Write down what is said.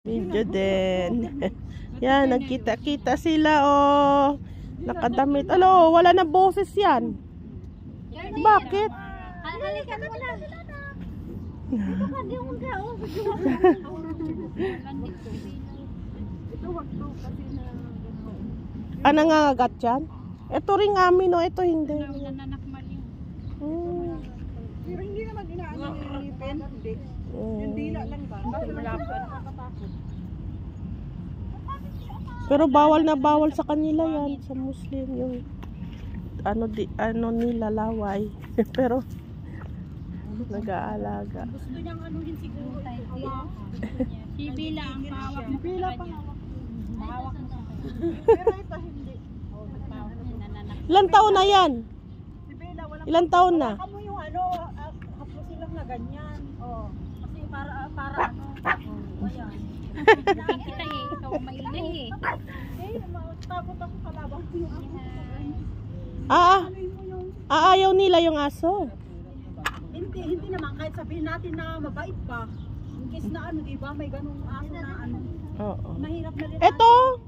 Video din. Yan, nagkita-kita sila, oh. Nakadamit. Alo, wala na boses yan. Bakit? Halikan mo na. Ito ka, di mo ka. Ito, wag to kasi na... Ah, nangangagat yan? Ito rin amin, oh. Ito hindi. Nananakmal yun. Pero hindi naman inaano yung ngipin. Hindi. Yung dila lang ba? Kasi malapad. Pero bawal na bawal sa kanila yan, sa Muslim yung ano nila laway. Pero nag-aalaga. Gusto niyang anuhin siguro tayo. Si Bila ang pahawak mo. Bila pang hawak. Mahawak mo. Pero ito hindi. Ilang taon na yan? Si Bella wala. Ilang taon na? Kamu yung ano, hapos silang na ganyan. Oh. Kasi para ano. Ayan. Kita eh. Ikaw maingay eh. Takot ako kalabang ko yung ako. Ayaw nila yung aso. Hindi naman kahit sabihin natin na mabait pa. In case na ano, di ba? May ganung aso na ano. Oo. Mahirap na rin. Ito,